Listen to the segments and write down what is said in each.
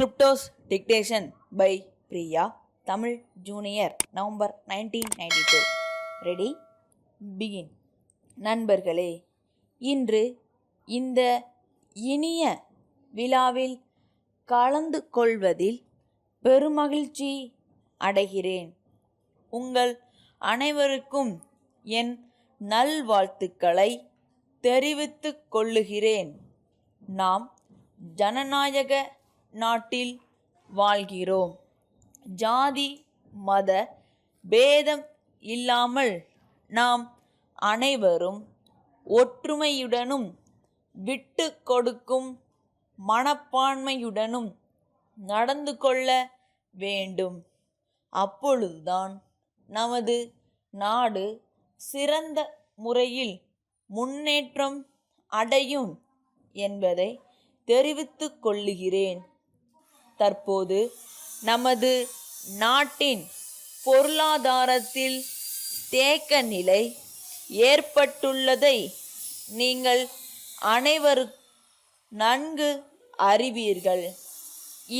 Scriptos Dictation by Priya, Tamil Junior, November 1992. Ready? Begin. நண்பர்களே, இன்று இந்த இனிய விழாவில் கலந்து கொள்வதில் பெருமகிழ்ச்சி அடைகிறேன். உங்கள் அனைவருக்கும் என் நல்வாழ்த்துக்களை தெரிவித்துக் கொள்ளுகிறேன். நாம் ஜனநாயக நாட்டில் வாழ்கிறோம். ஜாதி மத பேதம் இல்லாமல் நாம் அனைவரும் ஒற்றுமையுடனும் விட்டு கொடுக்கும் மனப்பான்மையுடனும் நடந்து கொள்ள வேண்டும். அப்பொழுதுதான் நமது நாடு சிறந்த முறையில் முன்னேற்றம் அடையும் என்பதை தெரிவித்துக் கொள்ளுகிறேன். தற்போது நமது நாட்டின் பொருளாதாரத்தில் தேக்க நிலை ஏற்பட்டுள்ளதை நீங்கள் அனைவரும் நன்கு அறிவீர்கள்.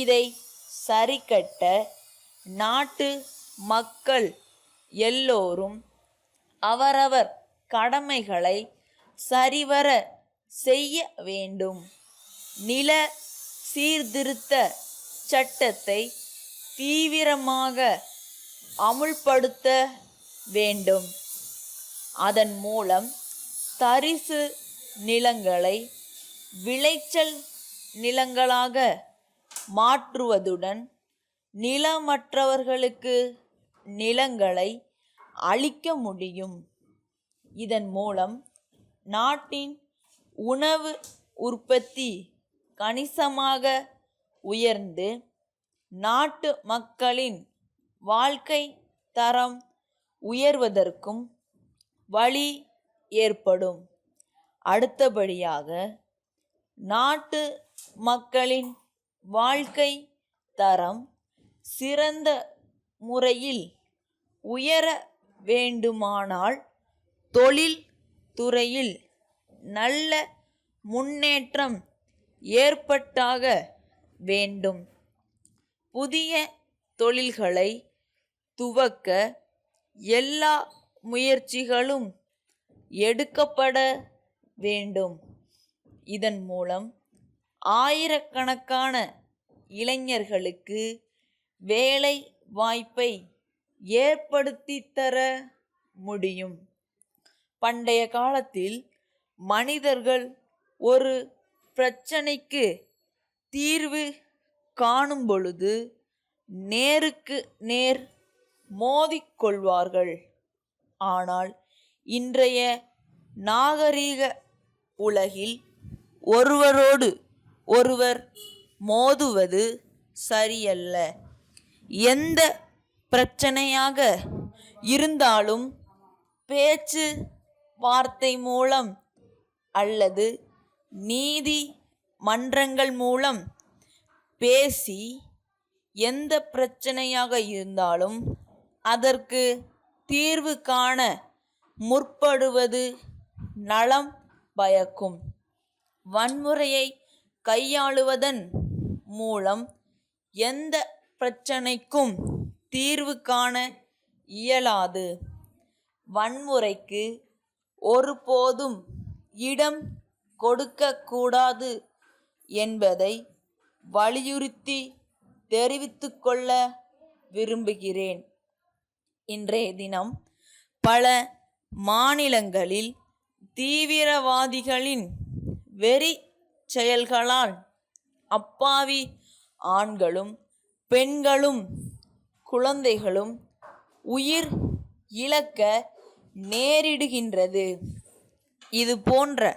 இதை சரிகட்ட நாட்டு மக்கள் எல்லோரும் அவரவர் கடமைகளை சரிவர செய்ய வேண்டும். நில சீர்திருத்த சட்டத்தை தீவிரமாக அமுல்படுத்த வேண்டும். அதன் மூலம் தரிசு நிலங்களை விளைச்சல் நிலங்களாக மாற்றுவதுடன் நிலமற்றவர்களுக்கு நிலங்களை அளிக்க முடியும். இதன் மூலம் நாட்டின் உணவு உற்பத்தி கணிசமாக உயர்ந்து நாட்டு மக்களின் வாழ்க்கை தரம் உயர்வதற்கும் வழி ஏற்படும். அடுத்தபடியாக நாட்டு மக்களின் வாழ்க்கை தரம் சிறந்த முறையில் உயர வேண்டுமானால் தொழில் துறையில் நல்ல முன்னேற்றம் ஏற்பட்டாக வேண்டும். புதிய தொழில்களை துவக்க எல்லா முயற்சிகளும் எடுக்கப்பட வேண்டும். இதன் மூலம் ஆயிரக்கணக்கான இளைஞர்களுக்கு வேலை வாய்ப்பை ஏற்படுத்தி தர முடியும். பண்டைய காலத்தில் மனிதர்கள் ஒரு பிரச்சனைக்கு தீர்வு காணும் பொழுது நேருக்கு நேர் மோதிக்கொள்வார்கள். ஆனால் இன்றைய நாகரீக உலகில் ஒருவரோடு ஒருவர் மோதுவது சரியல்ல. எந்த பிரச்சனையாக இருந்தாலும் பேச்சு வார்த்தை மூலம் அல்லது நீதி மன்றங்கள் மூலம் பேசி எந்த பிரச்சனையாக இருந்தாலும் அதற்கு தீர்வு காண முற்படுவது நலம் பயக்கும். வன்முறையை கையாளுவதன் மூலம் எந்த பிரச்சனைக்கும் தீர்வு காண இயலாது. வன்முறைக்கு ஒருபோதும் இடம் கொடுக்கக்கூடாது என்பதை வலியுறுத்தி தெரிவித்துக்கொள்ள விரும்புகிறேன். இன்றைய தினம் பல மாநிலங்களில் தீவிரவாதிகளின் வெறி செயல்களால் அப்பாவி ஆண்களும் பெண்களும் குழந்தைகளும் உயிர் இழக்க நேரிடுகின்றது. இது போன்ற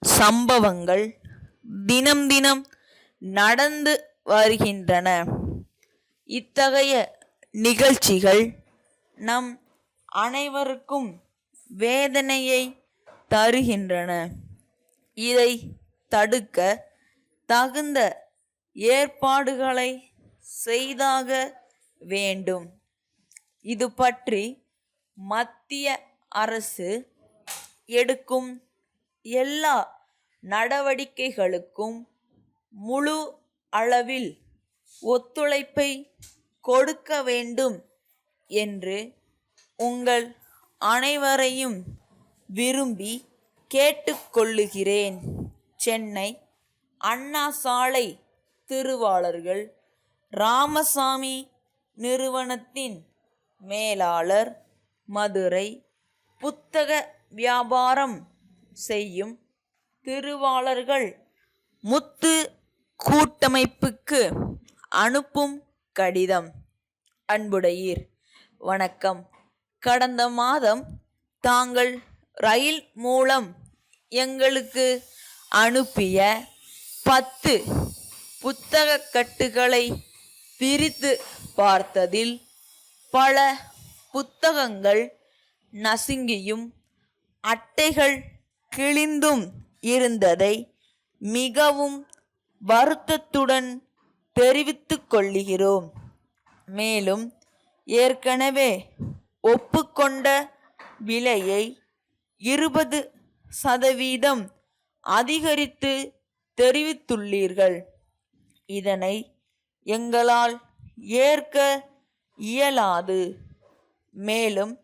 சம்பவங்கள் தினம் தினம் நடந்து வருகின்றன. இத்தகைய நிகழ்ச்சிகள் நம் அனைவருக்கும் வேதனையை தருகின்றன. இதை தடுக்க தகுந்த ஏற்பாடுகளை செய்தாக வேண்டும். இது பற்றி மத்திய அரசு எடுக்கும் எல்லா நடவடிக்கைகளுக்கும் முழு அளவில் ஒத்துழைப்பை கொடுக்க வேண்டும் என்று உங்கள் அனைவரையும் விரும்பி கேட்டுக்கொள்ளுகிறேன். சென்னை அண்ணா சாலை திருவாளர்கள் ராமசாமி நிறுவனத்தின் மேலாளர், மதுரை. புத்தக வியாபாரம் செய்யும் திருவாளர்கள் முத்து கூட்டமைப்புக்கு அனுப்பும் கடிதம். அன்புடையீர், வணக்கம். கடந்த மாதம் தாங்கள் ரயில் மூலம் எங்களுக்கு அனுப்பிய 10 புத்தகக் கட்டுகளை பிரித்து பார்த்ததில் பல புத்தகங்கள் நசுங்கியும் அட்டைகள் கிழிந்தும் இருந்ததை மிகவும் வருத்தத்துடன் தெரிவித்துக் கொள்கிறோம். மேலும் ஏற்கனவே ஒப்புக்கொண்ட விலையை 20% அதிகரித்து தெரிவித்துள்ளீர்கள். இதனை எங்களால் ஏற்க இயலாது. மேலும்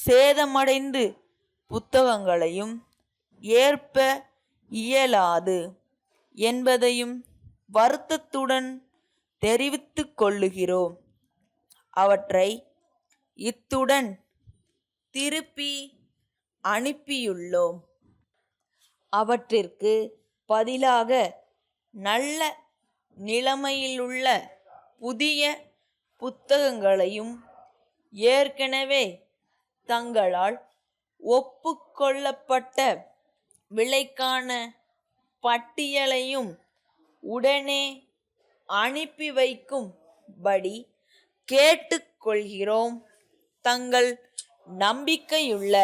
சேதமடைந்து புத்தகங்களையும் ஏற்ப இயலாது என்பதையும் வருத்தத்துடன் தெரிவித்துக் கொள்ளுகிறோம். அவற்றை இத்துடன் திருப்பி அனுப்பியுள்ளோம். அவற்றிற்கு பதிலாக நல்ல நிலைமையிலுள்ள புதிய புத்தகங்களையும் ஏற்கனவே தங்களால் ஒப்புக்கொள்ளப்பட்ட விலைக்கான பட்டியலையும் உடனே அனுப்பி வைக்கும்படி கேட்டுக்கொள்கிறோம். தங்கள் நம்பிக்கையுள்ள